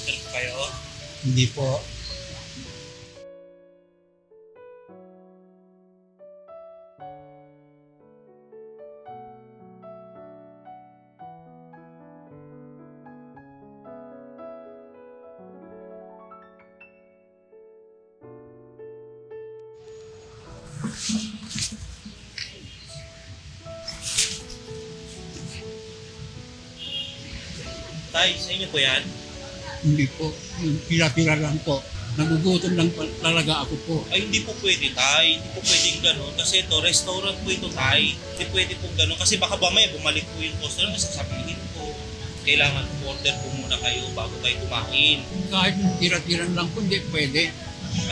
Meron po kayo? Hindi po. Tay, sa inyo po yan? Hindi po. Pira-pira lang po. Nagugutom lang talaga ako po. Ay, hindi po pwede, Tay. Hindi po pwedeng gano'n. Kasi ito, restaurant po ito, Tay. Hindi pwede pong gano'n. Kasi baka mamaya bumalik po yung customer. Sasabihin po, kailangan order po muna kayo bago tayo kumain. Kahit pira-pira lang po, hindi pwede.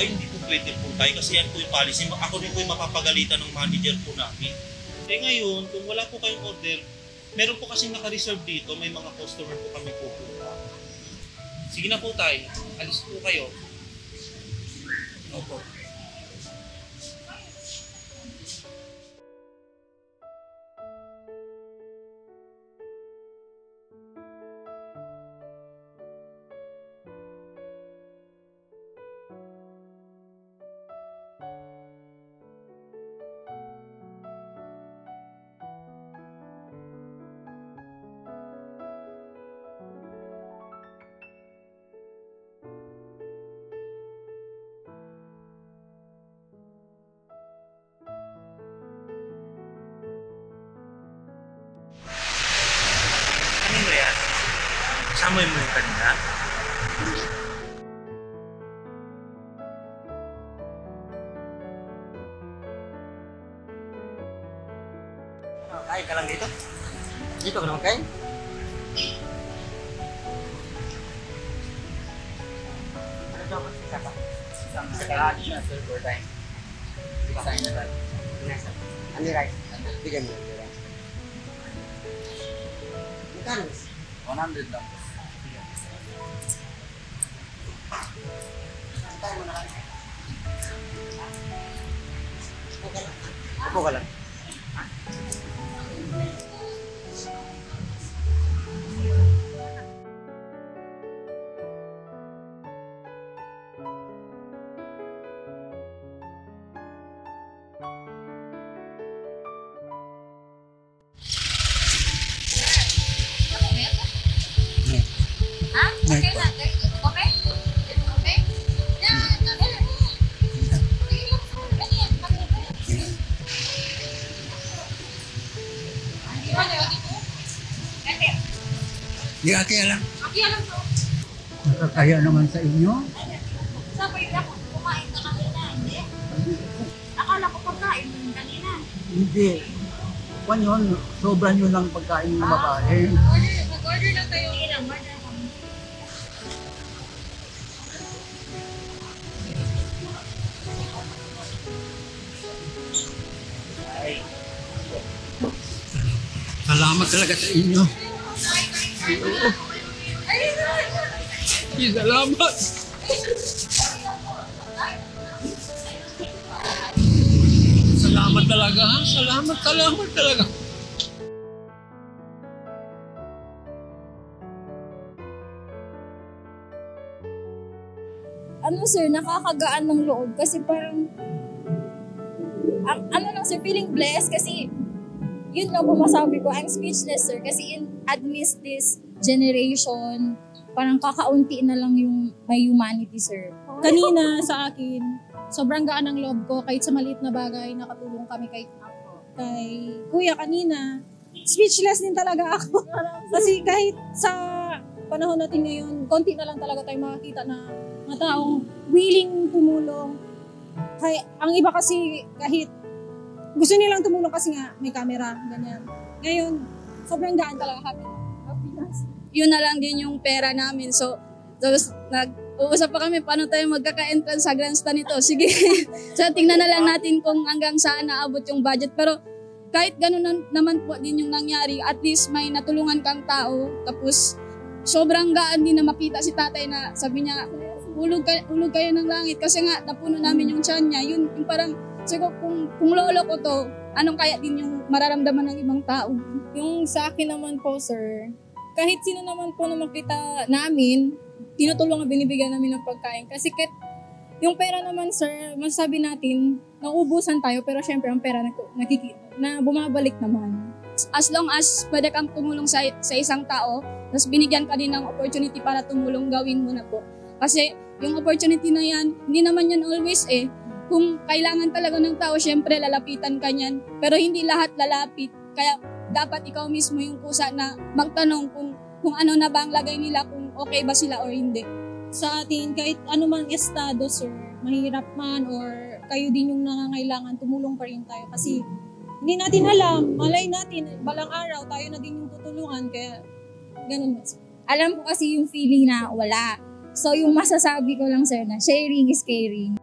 Ay, hindi po pwede po, Tay. Kasi yan po yung policy. Ako din po yung mapapagalitan ng manager po namin. Ngayon, kung wala po kayong order, meron po kasi naka-reserve dito. May mga customer po kami pupunta. Sige na po, Tay. Alis po kayo. Opo. Ano mo yan? Kasama mo yung kanina? Kain ka lang dito? Dito ka naman kain? Ano dapat isa pa? Isang kalahati na sir for time. Isa na tayo. Ano rice? Bigyan mo yung rice. Magkano? 100 lang. Tayo mo na kami. Upo ka lang. Ha? Okay na. Okay? Okay? Yan. Di kaya lang. Okay lang to. Nakakaya naman sa inyo. Sabay na kung kumain ka kanina, hindi? Akala ko pagkain mo kanina. Hindi. Kwan yun, sobrang yun ang pagkain ng babae. Mag-order lang tayo. Ilang order kami. Salamat talaga sa inyo. Salamat. Salamat talaga. Salamat talaga. Ano sir, nakakagaan ng loob kasi parang ano lang sir, feeling blessed kasi yun lang po masabi ko, I'm speechless sir kasi amidst this generation, parang kakaunti na lang yung may humanity sir. Kanina sa akin, sobrang gaan ng loob ko kahit sa maliit na bagay nakatulong kami kay kuya kanina. Speechless din talaga ako. Kasi kahit sa panahon natin ngayon, konti na lang talaga tayo makakita na mga taong willing tumulong. Ang iba kasi kahit gusto nilang tumulong kasi nga may camera, ganyan. Ngayon, sobrang gaan talaga, happiness. Yun na lang din yung pera namin. So nag-uusap pa kami paano tayo magkaka-entrance sa grandstand nito. Sige. So tingnan na lang natin kung hanggang saan naabot yung budget. Pero kahit ganun naman po din yung nangyari, at least may natulungan kang tao. Tapos sobrang gaan din na makita si tatay na sabi niya, hulog kayo ng langit kasi nga napuno namin yung tiyan niya. Yun yung parang, siguro kung lolo ko to, anong kaya din yung mararamdaman ng ibang tao? Yung sa akin naman po, sir, kahit sino naman po na makita namin tinutulungan, binibigyan namin ng pagkain. Kasi kahit yung pera naman, sir, masasabi natin, nauubusan tayo, pero syempre ang pera na bumabalik naman. As long as pwede kang tumulong sa isang tao, tapos binigyan ka din ng opportunity para tumulong, gawin mo na po. Kasi yung opportunity na yan, hindi naman yan always Kung kailangan talaga ng tao, syempre lalapitan ka niyan. Pero hindi lahat lalapit. Kaya dapat ikaw mismo yung kusa na magtanong kung ano na ba ang lagay nila, kung okay ba sila or hindi. Sa atin, kahit anumang estado, sir, mahirap man or kayo din yung nangangailangan, tumulong pa rin tayo. Kasi hindi natin alam, malay natin, balang araw, tayo na din yung tutulungan. Kaya ganun na, sir. Alam ko kasi yung feeling na wala. So yung masasabi ko lang, sir, na sharing is caring.